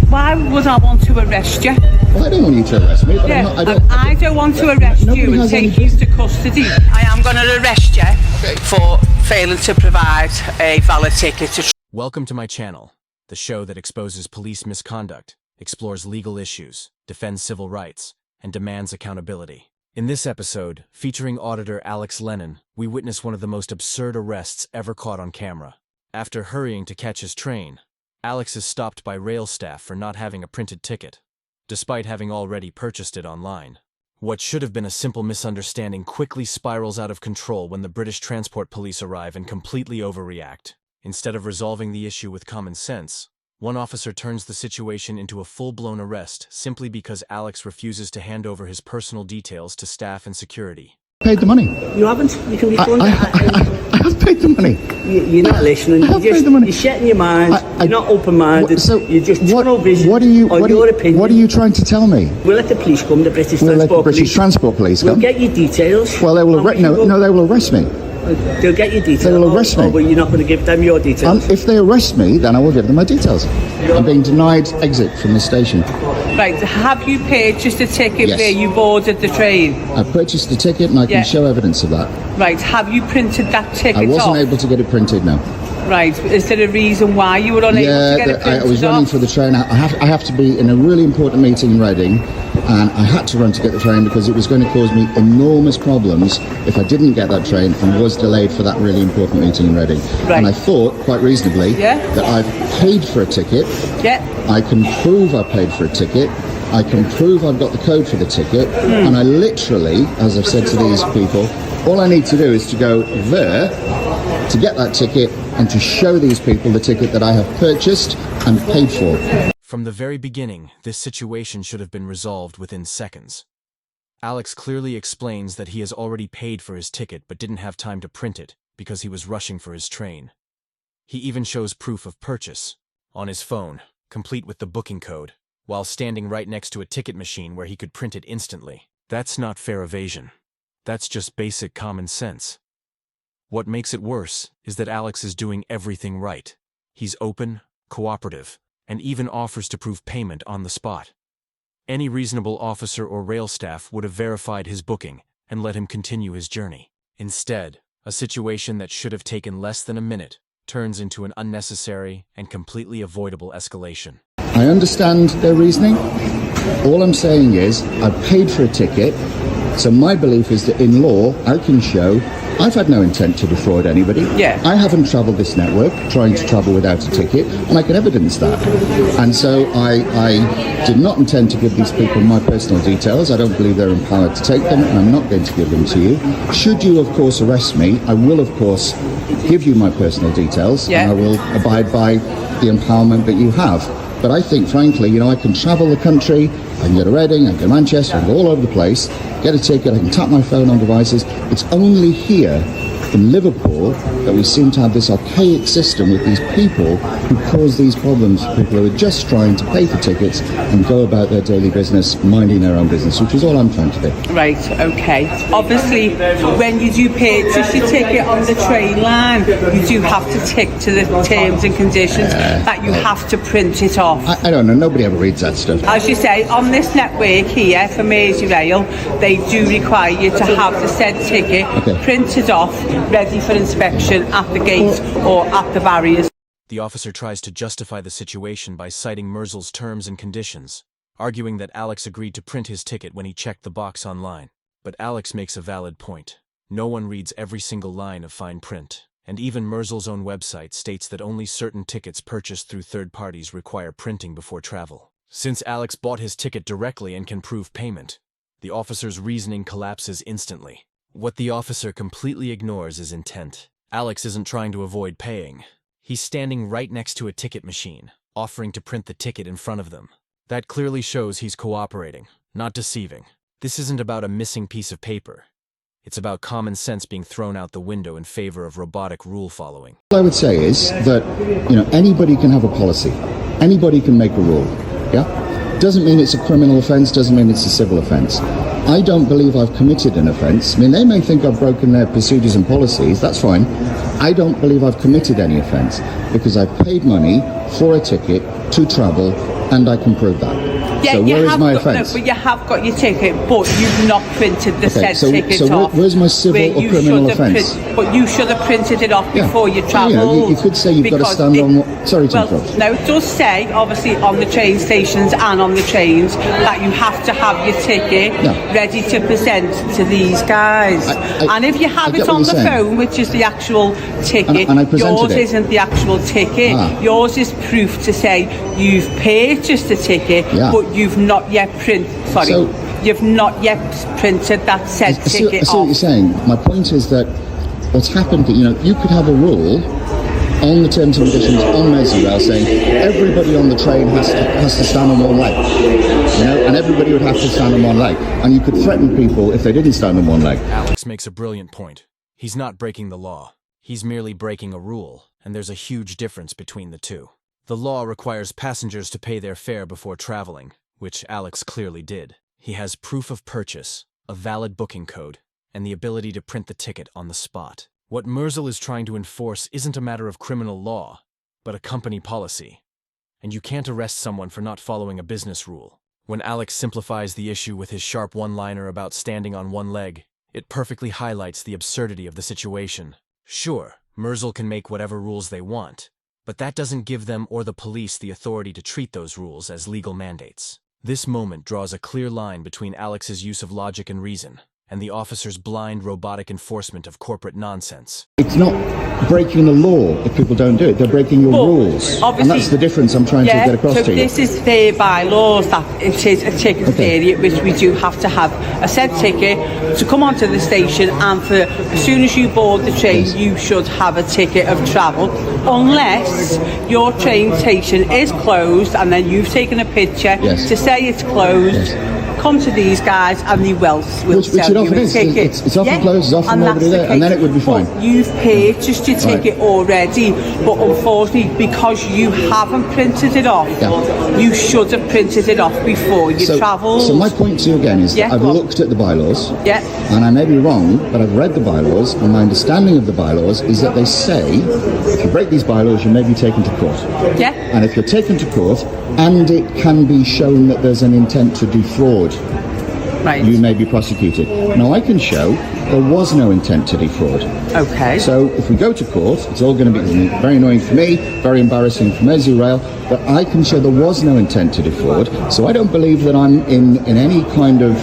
why would I want to arrest you? Well, I don't want you to arrest me, but Yeah, I don't want to arrest you and take you to custody. I am going to arrest you for failing to provide a valid ticket to... Welcome to my channel, the show that exposes police misconduct, explores legal issues, defends civil rights, and demands accountability. In this episode, featuring Auditor Alex Lennon, we witness one of the most absurd arrests ever caught on camera. After hurrying to catch his train, Alex is stopped by rail staff for not having a printed ticket, despite having already purchased it online. What should have been a simple misunderstanding quickly spirals out of control when the British Transport Police arrive and completely overreact. Instead of resolving the issue with common sense, one officer turns the situation into a full-blown arrest simply because Alex refuses to hand over his personal details to staff and security. Paid the money. You haven't. You can refund I have paid the money. You're not listening. I have paid the money. You're shutting your mind. You're not open-minded. So you're just what, tunnel vision what are you, on what your are, opinion. What are you trying to tell me? We'll let the police come, the British We'll let the Transport British Police. Transport Police We'll come? get your details. Well, they will arrest. No, they will arrest me. They'll get your details. They will arrest me. But you're not going to give them your details. If they arrest me, then I will give them my details. I'm being denied exit from the station. Right, have you purchased a ticket Yes. where you boarded the train? I purchased the ticket and I can show evidence of that. Right, have you printed that ticket I wasn't off? able to get it printed, no. Right, is there a reason why you were unable to get it printed I was running off? for the train. I have to be in a really important meeting in Reading, and I had to run to get the train because it was going to cause me enormous problems if I didn't get that train and was delayed for that really important meeting in Reading. Right. And I thought, quite reasonably, that I've paid for a ticket. Yeah. I can prove I paid for a ticket. I can prove I've got the code for the ticket. And I literally, as I've said to these people, all I need to do is to go there to get that ticket and to show these people the ticket that I have purchased and paid for. From the very beginning, this situation should have been resolved within seconds. Alex clearly explains that he has already paid for his ticket but didn't have time to print it because he was rushing for his train. He even shows proof of purchase on his phone, complete with the booking code, while standing right next to a ticket machine where he could print it instantly. That's not fair evasion. That's just basic common sense. What makes it worse is that Alex is doing everything right. He's open, cooperative, and even offers to prove payment on the spot. Any reasonable officer or rail staff would have verified his booking and let him continue his journey. Instead, a situation that should have taken less than a minute turns into an unnecessary and completely avoidable escalation. I understand their reasoning. All I'm saying is I paid for a ticket, so my belief is that in law I can show I've had no intent to defraud anybody. Yeah. I haven't travelled this network trying to travel without a ticket, and I can evidence that. And so I did not intend to give these people my personal details. I don't believe they're empowered to take them, and I'm not going to give them to you. Should you, of course, arrest me, I will, of course, give you my personal details, and I will abide by the empowerment that you have. But I think, frankly, I can travel the country, I can go to Reading, I can go to Manchester, I can go all over the place, get a ticket, I can tap my phone on devices. It's only here in Liverpool that we seem to have this archaic system with these people who cause these problems for people who are just trying to pay for tickets and go about their daily business, minding their own business, which is all I'm trying to do. Right, okay. Obviously, when you do purchase your ticket on the train line, you do have to tick to the terms and conditions that you have to print it off. I don't know, nobody ever reads that stuff. As you say, on this network here for Merseyrail, they do require you to have the said ticket printed off, ready for inspection at the gate or at the barriers. The officer tries to justify the situation by citing Merzel's terms and conditions, arguing that Alex agreed to print his ticket when he checked the box online. But Alex makes a valid point. No one reads every single line of fine print, and even Merzel's own website states that only certain tickets purchased through third parties require printing before travel. Since Alex bought his ticket directly and can prove payment, the officer's reasoning collapses instantly. What the officer completely ignores is intent. Alex isn't trying to avoid paying. He's standing right next to a ticket machine, offering to print the ticket in front of them. That clearly shows he's cooperating, not deceiving. This isn't about a missing piece of paper. It's about common sense being thrown out the window in favor of robotic rule following. All I would say is that, anybody can have a policy. Anybody can make a rule, Doesn't mean it's a criminal offence, doesn't mean it's a civil offence. I don't believe I've committed an offence. I mean, they may think I've broken their procedures and policies, that's fine. I don't believe I've committed any offence because I've paid money for a ticket to travel and I can prove that. Yeah, so you where is have my got, offence? No, but you have got your ticket, but you've not printed the said ticket so off. where's my civil where or you criminal should have offence? But you should have printed it off before you travelled. You could say you've got to stand on what... Sorry to interrupt. No, it does say, obviously, on the train stations and on the trains, that you have to have your ticket ready to present to these guys. And if you have it on the phone, which is the actual ticket, and I yours it. isn't the actual ticket. Yours is proof to say you've purchased a ticket, but you've not yet you've not yet printed that said ticket I see what you're saying. My point is that what's happened, you could have a rule on the terms and conditions on Merseyrail saying everybody on the train has to stand on one leg, and everybody would have to stand on one leg, and you could threaten people if they didn't stand on one leg. Alex makes a brilliant point. He's not breaking the law. He's merely breaking a rule, and there's a huge difference between the two. The law requires passengers to pay their fare before traveling, which Alex clearly did. He has proof of purchase, a valid booking code, and the ability to print the ticket on the spot. What Merzel is trying to enforce isn't a matter of criminal law, but a company policy. And you can't arrest someone for not following a business rule. When Alex simplifies the issue with his sharp one-liner about standing on one leg, it perfectly highlights the absurdity of the situation. Sure, Merzel can make whatever rules they want, but that doesn't give them or the police the authority to treat those rules as legal mandates. This moment draws a clear line between Alex's use of logic and reason, and the officer's blind, robotic enforcement of corporate nonsense. It's not breaking the law if people don't do it. They're breaking your rules. And that's the difference I'm trying to get across to you. This is their bylaws, that it is a ticket period, which we do have to have a said ticket to come onto the station, and for as soon as you board the train, you should have a ticket of travel, unless your train station is closed and then you've taken a picture to say it's closed. Come to these guys and they will sell you a ticket. It's often closed, it's often nobody there, and then it would be fine. But you've purchased your ticket already, but unfortunately, because you haven't printed it off, you should have printed it off before you travelled. So my point to you again is that I've looked at the bylaws, and I may be wrong, but I've read the bylaws, and my understanding of the bylaws is that they say if you break these bylaws, you may be taken to court. And if you're taken to court, and it can be shown that there's an intent to defraud, you may be prosecuted. Now, I can show there was no intent to defraud. So if we go to court, it's all going to be very annoying for me, very embarrassing for Merseyrail, but I can show there was no intent to defraud. So I don't believe that I'm in any kind of,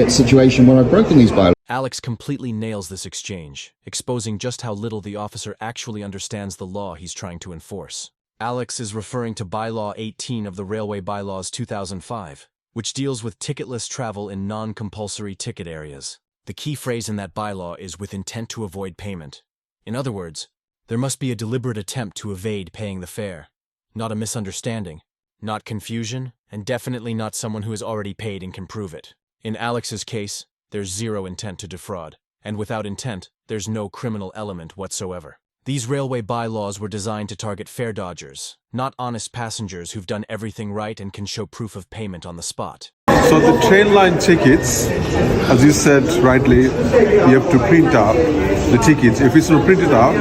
situation where I've broken these bylaws. Alex completely nails this exchange, exposing just how little the officer actually understands the law he's trying to enforce. Alex is referring to Bylaw 18 of the Railway Bylaws 2005, which deals with ticketless travel in non-compulsory ticket areas. The key phrase in that bylaw is with intent to avoid payment. In other words, there must be a deliberate attempt to evade paying the fare, not a misunderstanding, not confusion, and definitely not someone who has already paid and can prove it. In Alex's case, there's zero intent to defraud, and without intent, there's no criminal element whatsoever. These railway bylaws were designed to target fare dodgers, not honest passengers who've done everything right and can show proof of payment on the spot. So the train line tickets, as you said rightly, you have to print out the tickets. If it's not printed out,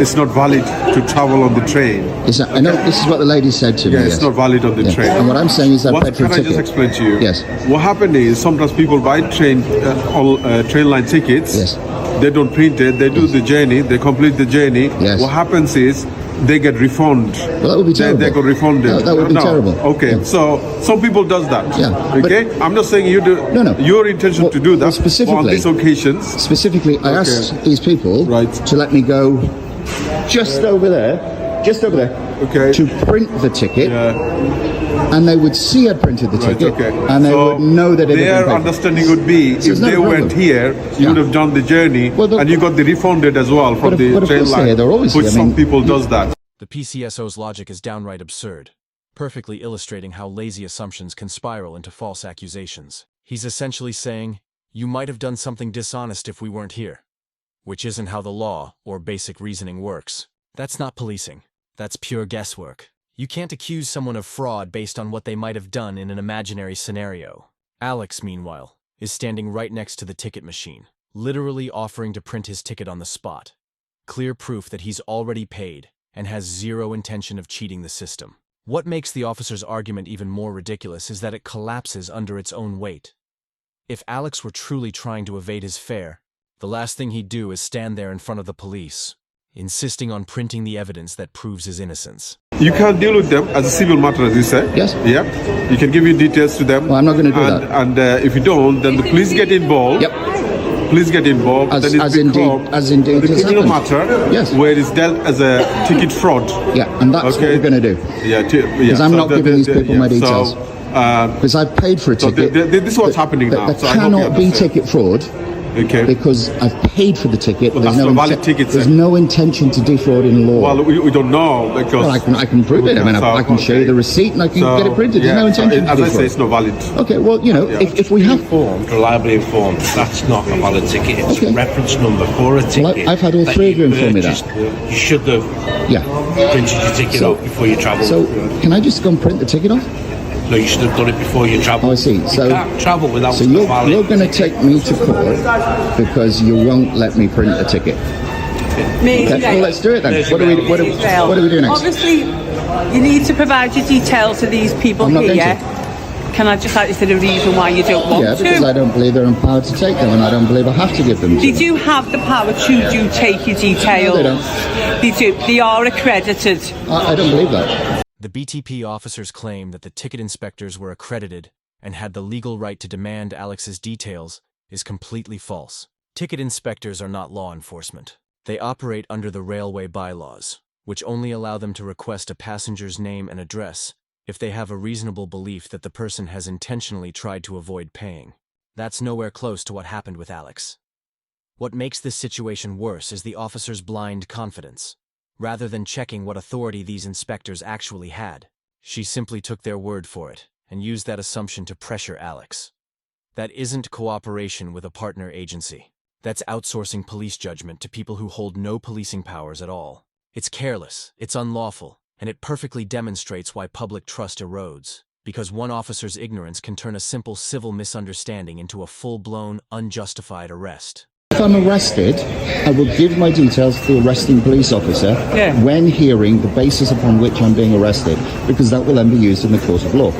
it's not valid to travel on the train. I know this is what the lady said to me. Yeah, it's not valid on the train. And what I'm saying is that Can I just explain to you? Yes. What happened is sometimes people buy train line tickets. Yes. They don't print it. They do the journey. They complete the journey. Yes. What happens is they get refunded. Well, that would be terrible. They got refunded. No, that would be terrible. Okay, so some people does that. Okay, I'm not saying you do. No. Your intention to do that. Specifically, on these occasions. Specifically, I asked these people to let me go just over there, to print the ticket. And they would see I printed the ticket, and they would know that it had been their paid. understanding would be if they went here, you would have done the journey, and you got the refunded as well from the train line, which some people does that. The PCSO's logic is downright absurd, perfectly illustrating how lazy assumptions can spiral into false accusations. He's essentially saying, you might have done something dishonest if we weren't here, which isn't how the law or basic reasoning works. That's not policing. That's pure guesswork. You can't accuse someone of fraud based on what they might have done in an imaginary scenario. Alex, meanwhile, is standing right next to the ticket machine, literally offering to print his ticket on the spot. Clear proof that he's already paid and has zero intention of cheating the system. What makes the officer's argument even more ridiculous is that it collapses under its own weight. If Alex were truly trying to evade his fare, the last thing he'd do is stand there in front of the police, insisting on printing the evidence that proves his innocence. You can deal with them as a civil matter, as you said. Yes. Yeah. You can give your details to them. Well, I'm not going to do that. And if you don't, then the police get involved. Yep. Police get involved. As then indeed the has criminal happened. matter, Yes. where it's dealt as a ticket fraud. Yeah, and that's what we're going to do. Yeah. Because I'm not giving these people my details. Because I've paid for a ticket. This is what's happening now. There So I hope you cannot be understand. ticket fraud. Okay. Because I've paid for the ticket. Well, that's not valid ticket, there's sir. no intention to defraud in law. Well, we don't know because. Well, I can prove it. I mean, I can show you the receipt and I can get it printed. There's no intention to as I defraud. say, it's not valid. Okay, well, if we have... Reliably informed, that's not a valid ticket. It's Okay. a reference number for a ticket. Well, I've had all that three of you inform me purchased. that. You should have Yeah. printed your ticket off before you travel. So, can I just go and print the ticket off? No, you should have done it before you travel. Oh, I see. So, you can't travel without so a you're valid going to take me to court because you won't let me print the ticket. Okay, well, let's do it then. What do we do next? Obviously, you need to provide your details to these people I'm not here. going to. Can I just ask you the reason why you don't want Yeah, to? because I don't believe they're empowered to take them, and I don't believe I have to give them to They them. do have the power to do take your details. No, they don't. They do. They are accredited. I don't believe that. The BTP officers claim that the ticket inspectors were accredited and had the legal right to demand Alex's details is completely false. Ticket inspectors are not law enforcement. They operate under the railway bylaws, which only allow them to request a passenger's name and address if they have a reasonable belief that the person has intentionally tried to avoid paying. That's nowhere close to what happened with Alex. What makes this situation worse is the officers' blind confidence. Rather than checking what authority these inspectors actually had, she simply took their word for it and used that assumption to pressure Alex. That isn't cooperation with a partner agency. That's outsourcing police judgment to people who hold no policing powers at all. It's careless, it's unlawful, and it perfectly demonstrates why public trust erodes, because one officer's ignorance can turn a simple civil misunderstanding into a full-blown, unjustified arrest. If I'm arrested, I will give my details to the arresting police officer when hearing the basis upon which I'm being arrested, because that will then be used in the court of law.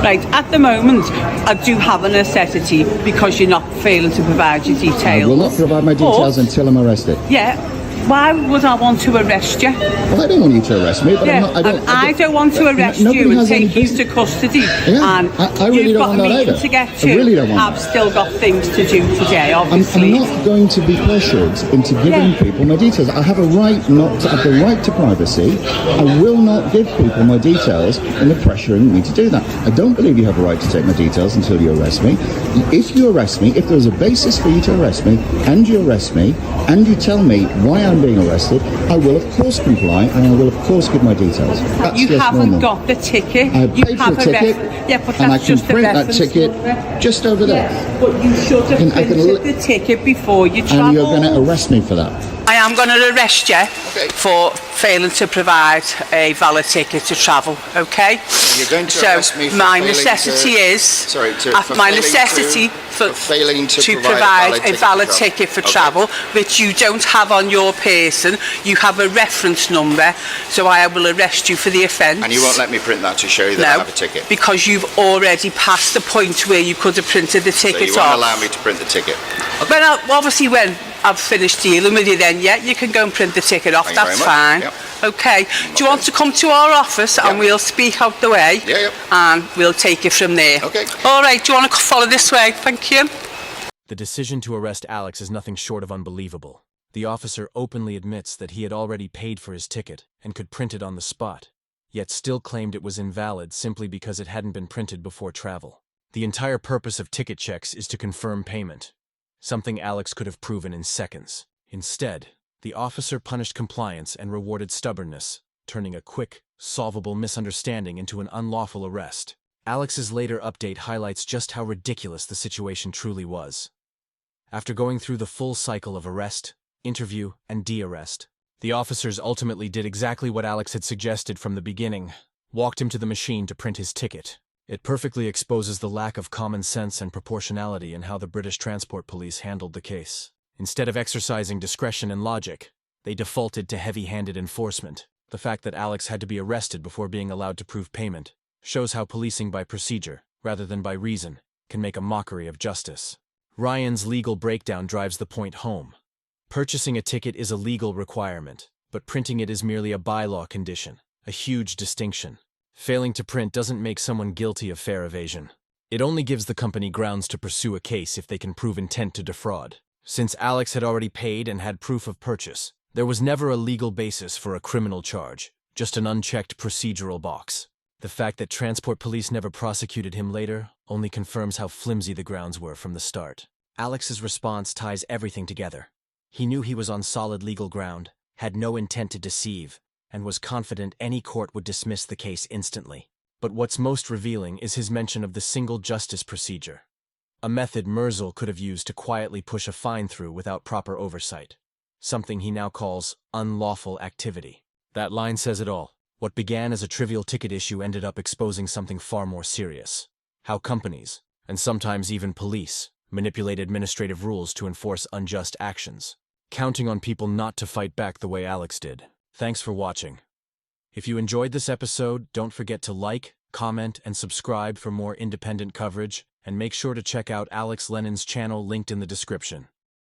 Right, at the moment, I do have a necessity because you're not failing to provide your details. I will not provide my details until I'm arrested. Yeah, why would I want to arrest you? Well, I don't want you to arrest me, but Yeah, I don't want to arrest you and take you to custody. Yeah, And I really you've don't got want that meetings either. to get I to. really don't want I've that. still got things to do today, obviously. I'm not going to be pressured into giving people my details. I have a right have the right to privacy. I will not give people my details and they're pressuring me to do that. I don't believe you have a right to take my details until you arrest me. If you arrest me, if there's a basis for you to arrest me, and you arrest me, and you tell me why I'm being arrested, I will of course comply and I will of course give my details. That's You just haven't normal. got the ticket. I have You paid for have a ticket, yeah, but and I that's can just a print that reference ticket number. just over there. Yes, but you should have I can printed the ticket before you travel. And you're going to arrest me for that. I am going to arrest you for failing to provide a valid ticket to travel, okay? You're going to so arrest me for my failing necessity to- is Sorry, to- uh, for my failing necessity to- for failing to provide a valid for ticket for travel. travel, which you don't have on your person. You have a reference number, so I will arrest you for the offence. And you won't let me print that to show you that I No, have a ticket. because you've already passed the point where you could have printed the So ticket you won't off. allow me to print the ticket. But obviously when I've finished dealing with you then, yeah, you can go and print the ticket off, Thank you that's very fine. much. Okay, do you want to come to our office and we'll speak out the way? Yeah, yeah. And we'll take it from there. Okay. All right, do you want to follow this way? Thank you. The decision to arrest Alex is nothing short of unbelievable. The officer openly admits that he had already paid for his ticket and could print it on the spot, yet still claimed it was invalid simply because it hadn't been printed before travel. The entire purpose of ticket checks is to confirm payment, something Alex could have proven in seconds. Instead, the officer punished compliance and rewarded stubbornness, turning a quick, solvable misunderstanding into an unlawful arrest. Alex's later update highlights just how ridiculous the situation truly was. After going through the full cycle of arrest, interview, and de-arrest, the officers ultimately did exactly what Alex had suggested from the beginning, walked him to the machine to print his ticket. It perfectly exposes the lack of common sense and proportionality in how the British Transport Police handled the case. Instead of exercising discretion and logic, they defaulted to heavy-handed enforcement. The fact that Alex had to be arrested before being allowed to prove payment shows how policing by procedure, rather than by reason, can make a mockery of justice. Ryan's legal breakdown drives the point home. Purchasing a ticket is a legal requirement, but printing it is merely a bylaw condition, a huge distinction. Failing to print doesn't make someone guilty of fare evasion. It only gives the company grounds to pursue a case if they can prove intent to defraud. Since Alex had already paid and had proof of purchase, there was never a legal basis for a criminal charge, just an unchecked procedural box. The fact that transport police never prosecuted him later only confirms how flimsy the grounds were from the start. Alex's response ties everything together. He knew he was on solid legal ground, had no intent to deceive, and was confident any court would dismiss the case instantly. But what's most revealing is his mention of the single justice procedure, a method Merzel could have used to quietly push a fine through without proper oversight, something he now calls unlawful activity. That line says it all. What began as a trivial ticket issue ended up exposing something far more serious. How companies, and sometimes even police, manipulate administrative rules to enforce unjust actions, counting on people not to fight back the way Alex did. Thanks for watching. If you enjoyed this episode, don't forget to like, comment, and subscribe for more independent coverage, and make sure to check out Alex Lennon's channel linked in the description.